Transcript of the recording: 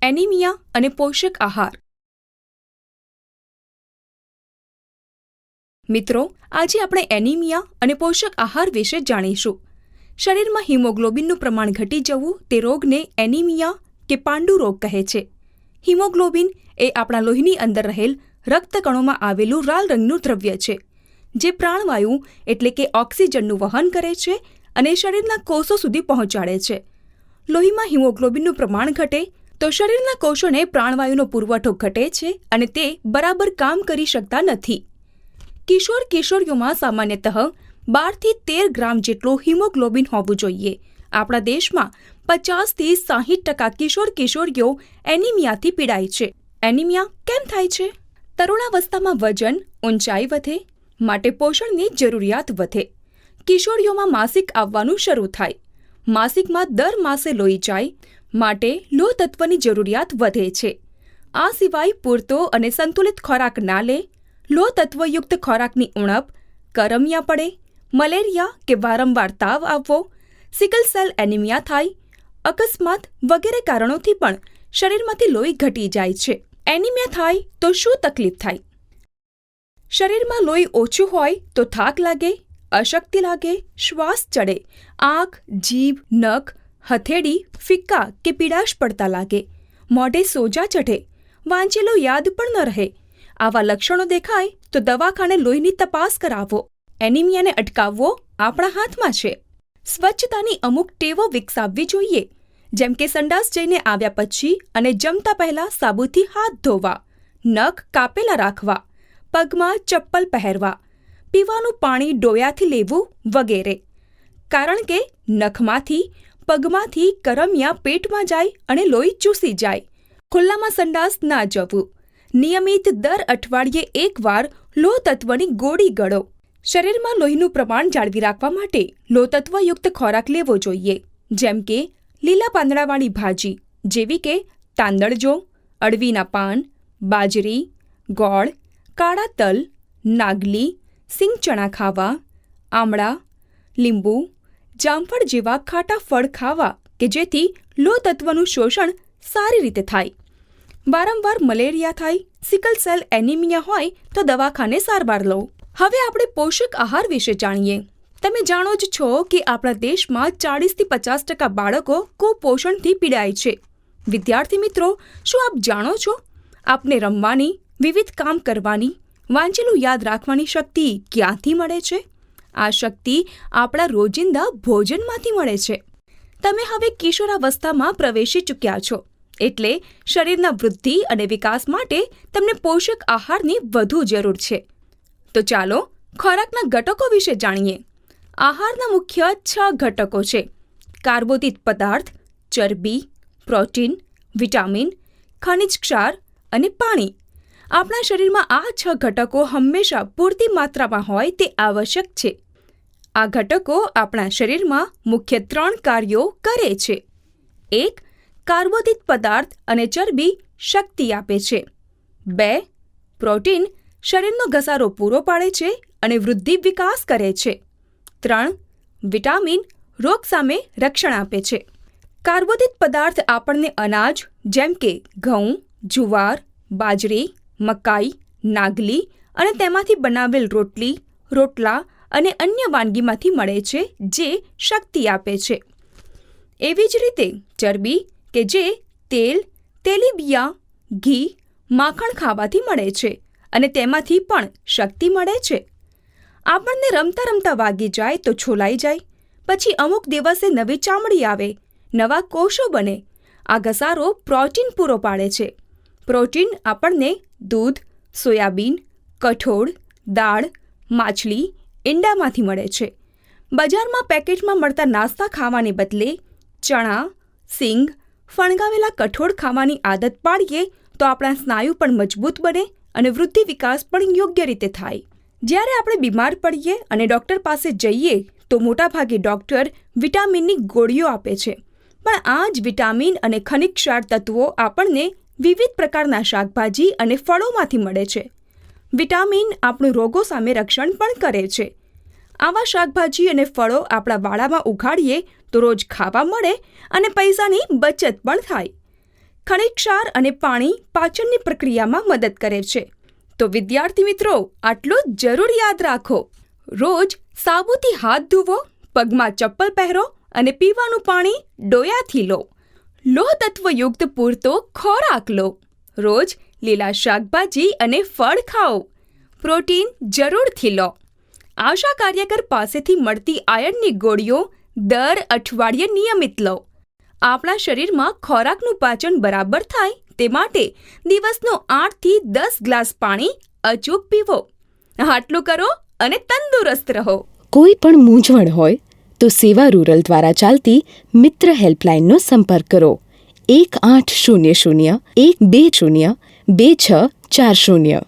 Anaemia અને પોષક આહાર. મિત્રો, આજે આપણે એનિમિયા અને પોષક આહાર વિશે જાણીશું. શરીરમાં હિમોગ્લોબિનનું પ્રમાણ ઘટી જવું તે રોગને એનિમિયા કે પાંડુ રોગ કહે છે. હિમોગ્લોબિન એ આપણા લોહીની અંદર રહેલ રક્તકણોમાં આવેલું લાલ રંગનું દ્રવ્ય છે, જે પ્રાણવાયુ એટલે કે ઓક્સિજનનું વહન કરે છે અને શરીરના કોષો સુધી પહોંચાડે છે. લોહીમાં હિમોગ્લોબિનનું પ્રમાણ ઘટે તો શરીરના કોષોને પ્રાણવાયુનો પુરવઠો ઘટે છે અને તે બરાબર કામ કરી શકતા નથી. કિશોર કિશોરીઓમાં સામાન્યતઃ 12 થી 13 ગ્રામ જેટલું હિમોગ્લોબિન હોવું જોઈએ. આપણા દેશમાં 50 થી 60% કિશોર કિશોરીઓ એનિમિયાથી પીડાય છે. એનિમિયા કેમ થાય છે? તરુણાવસ્થામાં વજન, ઊંચાઈ વધે, માટે પોષણની જરૂરિયાત વધે. કિશોરીઓમાં માસિક આવવાનું શરૂ થાય. માસિકમાં દર માસે લોહી જાય, માટે લોહ તત્વની જરૂરિયાત વધે છે. આ સિવાય પૂરતો અને સંતુલિત ખોરાક ના લે, લોહ તત્વયુક્ત ખોરાકની ઉણપ, કરમિયા પડે, મલેરિયા કે વારંવાર તાવ આવવો, સિકલ સેલ એનિમિયા થાય, અકસ્માત વગેરે કારણોથી પણ શરીરમાંથી લોહી ઘટી જાય છે. એનિમિયા થાય તો શું તકલીફ થાય? શરીરમાં લોહી ઓછું હોય તો થાક લાગે, અશક્તિ લાગે, શ્વાસ ચડે, આંખ, જીભ, નખ, હથેળી ફિક્કા કે પીડાશ પડતા લાગે, મોઢે સોજા ચઢે, વાંચેલું યાદ પણ ન રહે. આવા લક્ષણો દેખાય તો દવાખાને લોહીની તપાસ કરાવો. એનિમિયાને અટકાવવો આપણા હાથમાં છે. સ્વચ્છતાની અમુક ટેવો વિકસાવવી જોઈએ, જેમ કે સંડાસ જઈને આવ્યા પછી અને જમતા પહેલા સાબુથી હાથ ધોવા, નખ કાપેલા રાખવા, પગમાં ચપ્પલ પહેરવા, પીવાનું પાણી ડોયાથી લેવું વગેરે. કારણ કે નખમાંથી, પગમાંથી કરમિયા પેટમાં જાય અને લોહી ચૂસી જાય. ખુલ્લામાં સંડાસ ના જવું. નિયમિત દર અઠવાડિયે એકવાર લોહ તત્વની ગોળી ગળો. શરીરમાં લોહીનું પ્રમાણ જાળવી રાખવા માટે લોહ તત્વયુક્ત ખોરાક લેવો જોઈએ, જેમ કે લીલા પાંદડાવાળી ભાજી જેવી કે તાંદળજો, અળવીના પાન, બાજરી, ગોળ, કાળા તલ, નાગલી, સિંગ ચણા ખાવા, આમળા, લીંબુ, જામફળ જેવા ખાટા ફળ ખાવા કે જેથી લોહ તત્વનું શોષણ સારી રીતે થાય. વારંવાર મલેરિયા થાય, સિકલ સેલ એનિમિયા હોય તો દવાખાને સારવાર લો. હવે આપણે પોષક આહાર વિશે જાણીએ. તમે જાણો જ છો કે આપણા દેશમાં 40 થી 50% બાળકો કુપોષણથી પીડાય છે. વિદ્યાર્થી મિત્રો, શું આપ જાણો છો આપને રમવાની, વિવિધ કામ કરવાની, વાંચેલું યાદ રાખવાની શક્તિ ક્યાંથી મળે છે? આ શક્તિ આપણા રોજિંદા ભોજનમાંથી મળે છે. તમે હવે કિશોરાવસ્થામાં પ્રવેશી ચૂક્યા છો, એટલે શરીરના વૃદ્ધિ અને વિકાસ માટે તમને પોષક આહારની વધુ જરૂર છે. તો ચાલો ખોરાકના ઘટકો વિશે જાણીએ. આહારના મુખ્ય 6 ઘટકો છે: કાર્બોદિત પદાર્થ, ચરબી, પ્રોટીન, વિટામિન, ખનિજ ક્ષાર અને પાણી. આપણા શરીરમાં આ 6 ઘટકો હંમેશા પૂરતી માત્રામાં હોય તે આવશ્યક છે. આ ઘટકો આપણા શરીરમાં મુખ્ય 3 કાર્યો કરે છે. 1. કાર્બોદિત પદાર્થ અને ચરબી શક્તિ આપે છે. 2. પ્રોટીન શરીરનો ઘસારો પૂરો પાડે છે અને વૃદ્ધિ વિકાસ કરે છે. 3. વિટામિન રોગ સામે રક્ષણ આપે છે. કાર્બોદિત પદાર્થ આપણને અનાજ જેમ કે ઘઉં, જુવાર, બાજરી, મકાઈ, નાગલી અને તેમાંથી બનાવેલ રોટલી, રોટલા અને અન્ય વાનગીમાંથી મળે છે, જે શક્તિ આપે છે. એવી જ રીતે ચરબી કે જે તેલ, તેલીબિયા, ઘી, માખણ ખાવાથી મળે છે અને તેમાંથી પણ શક્તિ મળે છે. આપણને રમતા રમતા વાગી જાય તો છોલાઈ જાય, પછી અમુક દિવસે નવી ચામડી આવે, નવા કોષો બને. આ ઘસારો પ્રોટીન પૂરો પાડે છે. પ્રોટીન આપણને દૂધ, સોયાબીન, કઠોળ, દાળ, માછલી, ઈંડામાંથી મળે છે. બજારમાં પેકેટમાં મળતા નાસ્તા ખાવાને બદલે ચણા, સિંગ, ફણગાવેલા કઠોળ ખાવાની આદત પાડીએ તો આપણા સ્નાયુ પણ મજબૂત બને અને વૃદ્ધિ વિકાસ પણ યોગ્ય રીતે થાય. જ્યારે આપણે બીમાર પડીએ અને ડૉક્ટર પાસે જઈએ તો મોટાભાગે ડૉક્ટર વિટામિનની ગોળીઓ આપે છે, પણ આ જ વિટામિન અને ખનિજ ક્ષાર તત્વો આપણને વિવિધ પ્રકારના શાકભાજી અને ફળોમાંથી મળે છે. વિટામિન આપણું રોગો સામે રક્ષણ પણ કરે છે. આવા શાકભાજી અને ફળો આપણા વાડામાં ઉગાડીએ તો રોજ ખાવા મળે અને પૈસાની બચત પણ થાય. ખનિજ ક્ષાર અને પાણી પાચનની પ્રક્રિયામાં મદદ કરે છે. તો વિદ્યાર્થી મિત્રો, આટલું જરૂર યાદ રાખો. રોજ સાબુથી હાથ ધુવો, પગમાં ચપ્પલ પહેરો અને પીવાનું પાણી ડોયાથી લો. લોહ તત્વયુક્ત પૂરતો ખોરાક લો. રોજ લીલા શાકભાજી અને ફળ ખાઓ. પ્રોટીન જરૂરથી લો. આશા કાર્યકર પાસેથી મળતી આયર્નની ગોળીઓ દર અઠવાડિયે નિયમિત લો. આપણા શરીરમાં ખોરાકનું પાચન બરાબર થાય તે માટે દિવસનો 8 થી 10 ગ્લાસ પાણી અચૂક પીવો. આટલું કરો અને તંદુરસ્ત રહો. કોઈ પણ મૂંઝવણ હોય તો સેવા રૂરલ દ્વારા ચાલતી મિત્ર હેલ્પલાઇનનો સંપર્ક કરો. 1800 120 2640.